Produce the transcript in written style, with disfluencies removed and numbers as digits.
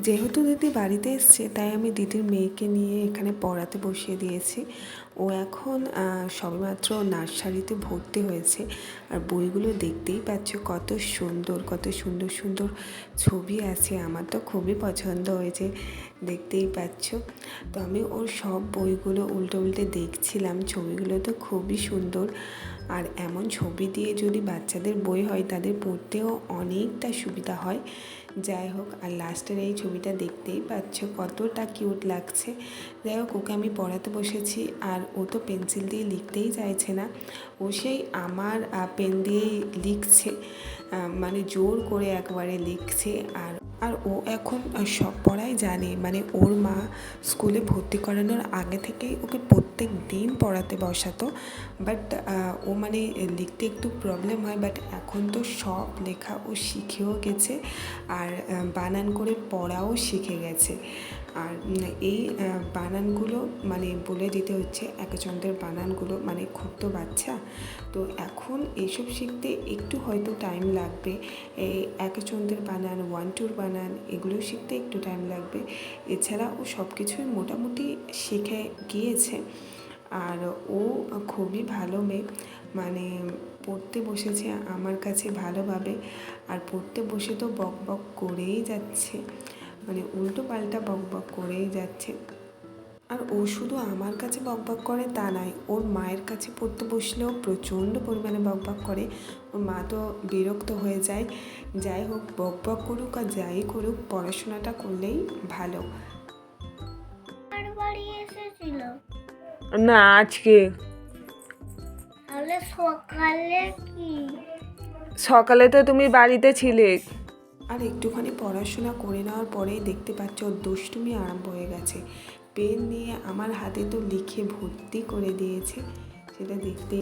যেহেতু দিদি বাড়িতে এসছে তাই আমি দিদির মেয়েকে নিয়ে এখানে পড়াতে বসিয়ে দিয়েছি। ও এখন সবেমাত্র নার্সারিতে ভর্তি হয়েছে। আর বইগুলো দেখতেই পাচ্ছ কত সুন্দর কত সুন্দর সুন্দর ছবি আছে। আমার তো খুবই পছন্দ হয়েছে, দেখতেই পাচ্ছ। তো আমি ওর সব বইগুলো উল্টে উল্টে দেখছিলাম। ছবিগুলো তো খুবই সুন্দর। আর এমন ছবি দিয়ে যদি বাচ্চাদের বই হয় তাদের পড়তেও অনেকটা সুবিধা হয়। যাই হোক, আর লাস্টের এই ছবিটা দেখতেই পাচ্ছ কতটা কিউট লাগছে। যাই হোক, ওকে আমি পড়াতে বসেছি আর ও তো পেন্সিল দিয়ে লিখতেই চাইছে না। ও সেই আমার পেন দিয়েই লিখছে, মানে জোর করে একবারে লিখছে। আর আর ও এখন সব পড়াই জানে। মানে ওর মা স্কুলে ভর্তি করানোর আগে থেকেই ওকে প্রত্যেক দিন পড়াতে বসাতো। বাট ও মানে লিখতে একটু প্রবলেম হয়, বাট এখন তো সব লেখা ও শিখেও গেছে আর বানান করে পড়াও শিখে গেছে। আর এই বানানগুলো মানে বলে দিতে হচ্ছে একচন্দ্রের বানানগুলো, মানে খুব তো বাচ্চা তো এখন এইসব শিখতে একটু হয়তো টাইম লাগবে। এই একচন্দ্রের বানান, 1 2 বানান এগুলো শিখতে একটু টাইম লাগবে। এছাড়া ও সব কিছুই মোটামুটি শিখে গিয়েছে। আর ও খুবই ভালো মেয়ে, মানে পড়তে বসেছে আমার কাছে ভালোভাবে। আর পড়তে বসে তো বক বক করেই যাচ্ছে, মানে উল্টো পাল্টা বক বক করেই যাচ্ছে। আর ও শুধু আমার কাছে বকবক করে তা নয়, ওর মায়ের কাছে পড়তে বসলেও প্রচণ্ড পরিমাণে বকবক করে। ওর মা তো বিরক্ত হয়ে যায়। যাই হোক, বকবক করুক আর যাই করুক, পড়াশোনাটা করলেই ভালো। বাড়ি এসেছিল না আজকে। তাহলে সকালে কি? সকালে তো তুমি বাড়িতে ছিলে। আর একটুখানি পড়াশোনা করে নেওয়ার পরেই দেখতে পাচ্ছ ওর দুষ্টুমি আরম্ভ হয়ে গেছে। পেন নিয়ে আমার হাতে তো লিখে ভর্তি করে দিয়েছে, সেটা দেখতে